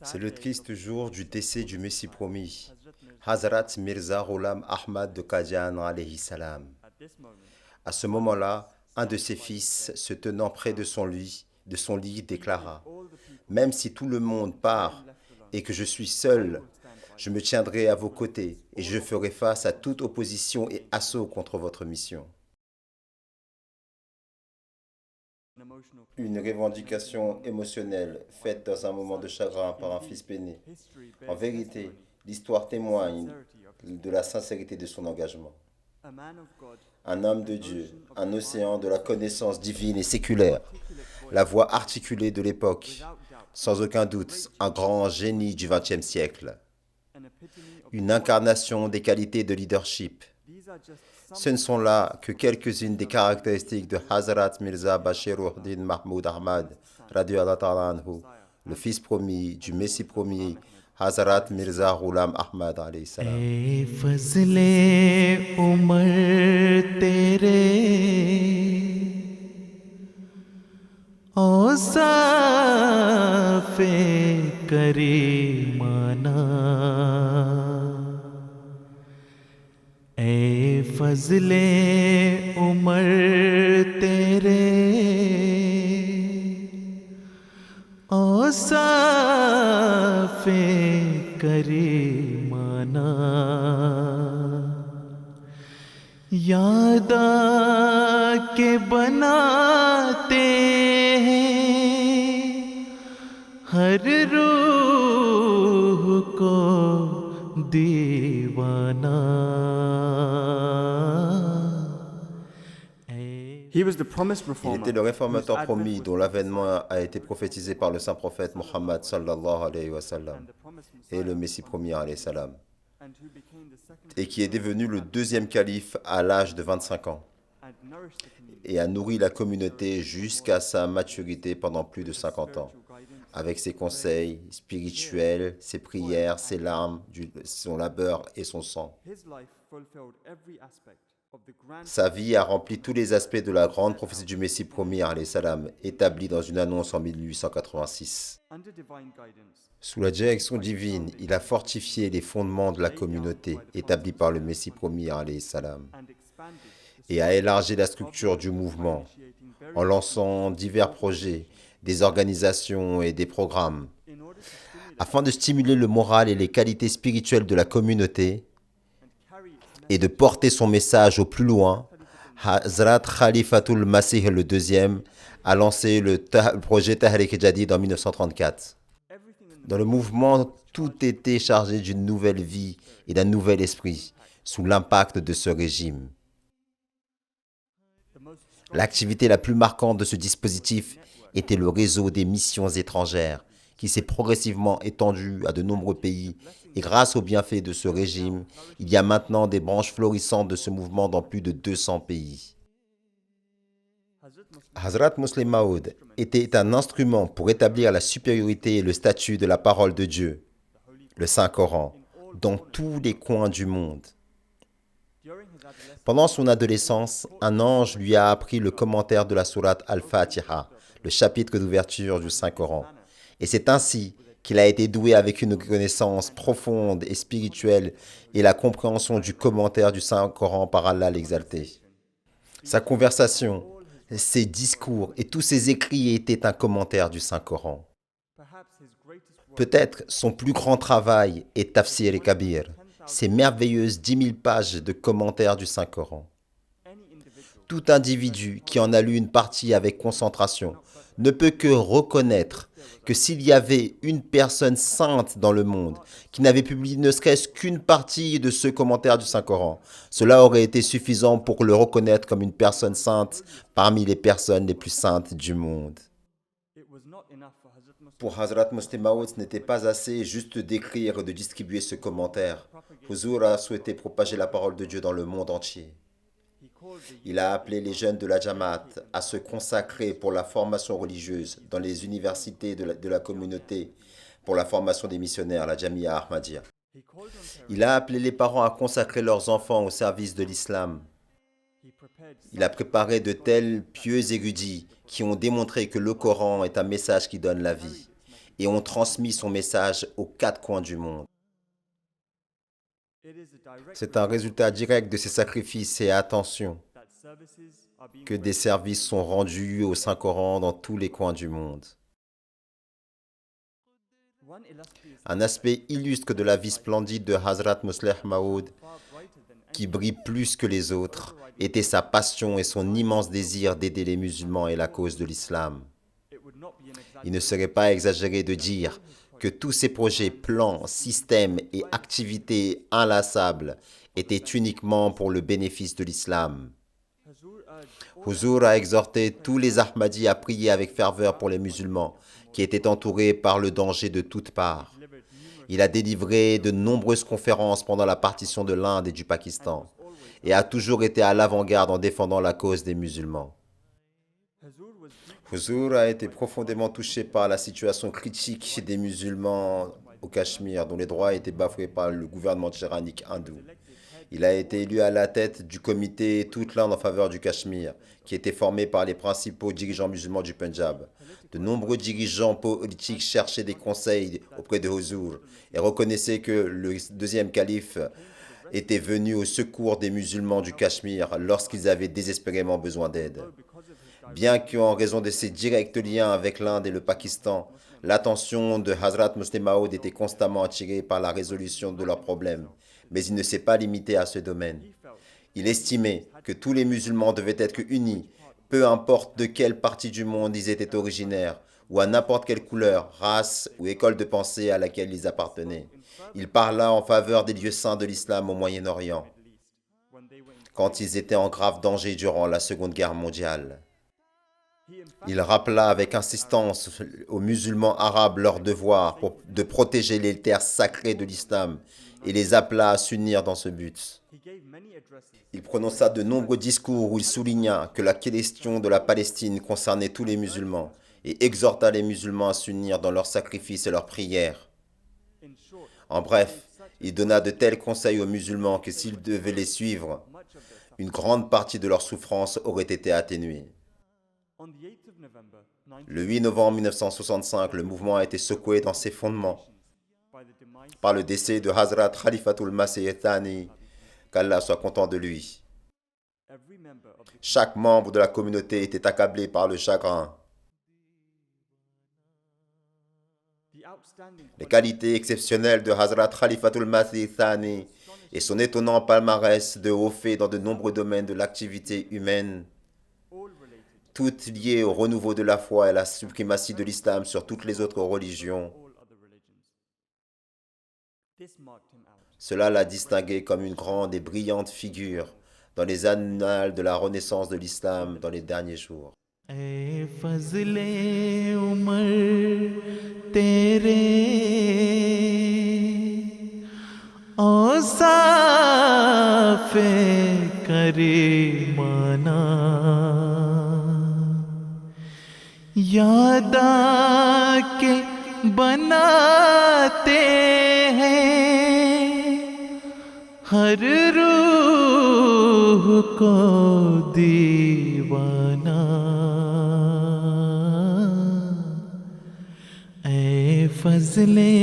C'est le triste jour du décès du Messie promis, Hazrat Mirza Ghulam Ahmad de Qadian alayhi salam. À ce moment-là, un de ses fils, se tenant près de son lit, déclara: Même si tout le monde part et que je suis seul, je me tiendrai à vos côtés et je ferai face à toute opposition et assaut contre votre mission. Une revendication émotionnelle faite dans un moment de chagrin par un fils peiné. En vérité, l'histoire témoigne de la sincérité de son engagement. Un homme de Dieu, un océan de la connaissance divine et séculaire, la voix articulée de l'époque, sans aucun doute un grand génie du XXe siècle, une incarnation des qualités de leadership. Ce ne sont là que quelques-unes des caractéristiques de Hazrat Mirza Bashiruddin Mahmoud Ahmad, radiallahu ta'ala anhu, le fils promis du Messie promis, Hazrat Mirza Ghulam Ahmad alayhi salam. ए फजले उमर तेरे औसाफे करीमाना ए फजले उमर तेरे औसाफे करीमाना याद के बनाते हैं हर रूह को दीवाना Il était le réformateur promis dont l'avènement a été prophétisé par le saint prophète Mohammed sallallahu alayhi wa sallam et le Messie promis alayhi salam, et qui est devenu le deuxième calife à l'âge de 25 ans et a nourri la communauté jusqu'à sa maturité pendant plus de 50 ans, avec ses conseils spirituels, ses prières, ses larmes, son labeur et son sang. Sa vie a rempli tous les aspects de la grande prophétie du Messie promis, alayhi salam, établie dans une annonce en 1886. Sous la direction divine, il a fortifié les fondements de la communauté établie par le Messie promis, alayhi salam, et a élargi la structure du mouvement en lançant divers projets, des organisations et des programmes. Afin de stimuler le moral et les qualités spirituelles de la communauté et de porter son message au plus loin, Hazrat Khalifatul Masih le deuxième a lancé le projet Tahrik Jadid en 1934. Dans le mouvement, tout était chargé d'une nouvelle vie et d'un nouvel esprit sous l'impact de ce régime. L'activité la plus marquante de ce dispositif était le réseau des missions étrangères, qui s'est progressivement étendu à de nombreux pays, et grâce aux bienfaits de ce régime, il y a maintenant des branches florissantes de ce mouvement dans plus de 200 pays. Hazrat Muslim Maud était un instrument pour établir la supériorité et le statut de la parole de Dieu, le Saint-Coran, dans tous les coins du monde. Pendant son adolescence, un ange lui a appris le commentaire de la sourate Al-Fatiha, le chapitre d'ouverture du Saint-Coran. Et c'est ainsi qu'il a été doué avec une connaissance profonde et spirituelle et la compréhension du commentaire du Saint-Coran par Allah l'exalté. Sa conversation, ses discours et tous ses écrits étaient un commentaire du Saint-Coran. Peut-être son plus grand travail est Tafsir et Kabir, ces merveilleuses 10 000 pages de commentaires du Saint-Coran. Tout individu qui en a lu une partie avec concentration ne peut que reconnaître que s'il y avait une personne sainte dans le monde qui n'avait publié ne serait-ce qu'une partie de ce commentaire du Saint-Coran, cela aurait été suffisant pour le reconnaître comme une personne sainte parmi les personnes les plus saintes du monde. Pour Hazrat Muslim Maud, ce n'était pas assez juste d'écrire et de distribuer ce commentaire. Huzur a souhaité propager la parole de Dieu dans le monde entier. Il a appelé les jeunes de la Jamaat à se consacrer pour la formation religieuse dans les universités de la communauté, pour la formation des missionnaires, la Jamia Ahmadiyya. Il a appelé les parents à consacrer leurs enfants au service de l'islam. Il a préparé de tels pieux érudits qui ont démontré que le Coran est un message qui donne la vie. et ont transmis son message aux quatre coins du monde. C'est un résultat direct de ces sacrifices et attention que des services sont rendus au Saint-Coran dans tous les coins du monde. Un aspect illustre de la vie splendide de Hazrat Musleh Maud, qui brille plus que les autres, était sa passion et son immense désir d'aider les musulmans et la cause de l'islam. Il ne serait pas exagéré de dire que tous ces projets, plans, systèmes et activités inlassables étaient uniquement pour le bénéfice de l'islam. Huzur a exhorté tous les Ahmadis à prier avec ferveur pour les musulmans qui étaient entourés par le danger de toutes parts. Il a délivré de nombreuses conférences pendant la partition de l'Inde et du Pakistan et a toujours été à l'avant-garde en défendant la cause des musulmans. Huzur a été profondément touché par la situation critique des musulmans au Cachemire, dont les droits étaient bafoués par le gouvernement tyrannique hindou. Il a été élu à la tête du comité Toute l'Inde en faveur du Cachemire, qui était formé par les principaux dirigeants musulmans du Punjab. De nombreux dirigeants politiques cherchaient des conseils auprès de Huzur et reconnaissaient que le deuxième calife était venu au secours des musulmans du Cachemire lorsqu'ils avaient désespérément besoin d'aide. Bien qu'en raison de ses directs liens avec l'Inde et le Pakistan, l'attention de Hazrat Musleh Maud était constamment attirée par la résolution de leurs problèmes, mais il ne s'est pas limité à ce domaine. Il estimait que tous les musulmans devaient être unis, peu importe de quelle partie du monde ils étaient originaires, ou à n'importe quelle couleur, race ou école de pensée à laquelle ils appartenaient. Il parla en faveur des lieux saints de l'islam au Moyen-Orient, quand ils étaient en grave danger durant la Seconde Guerre mondiale. Il rappela avec insistance aux musulmans arabes leur devoir de protéger les terres sacrées de l'islam et les appela à s'unir dans ce but. Il prononça de nombreux discours où il souligna que la question de la Palestine concernait tous les musulmans et exhorta les musulmans à s'unir dans leurs sacrifices et leurs prières. En bref, il donna de tels conseils aux musulmans que s'ils devaient les suivre, une grande partie de leurs souffrances aurait été atténuée. Le 8 novembre 1965, le mouvement a été secoué dans ses fondements par le décès de Hazrat Khalifatul Masih Thani, qu'Allah soit content de lui. Chaque membre de la communauté était accablé par le chagrin. Les qualités exceptionnelles de Hazrat Khalifatul Masih Thani et son étonnant palmarès de hauts faits dans de nombreux domaines de l'activité humaine, toutes liées au renouveau de la foi et à la suprématie de l'islam sur toutes les autres religions. Cela l'a distingué comme une grande et brillante figure dans les annales de la renaissance de l'islam dans les derniers jours. ऐ फज़ले उमर तेरे औसाफ़े करीमाना याद आके बनाते हैं हर रूह को दीवाना फज़ले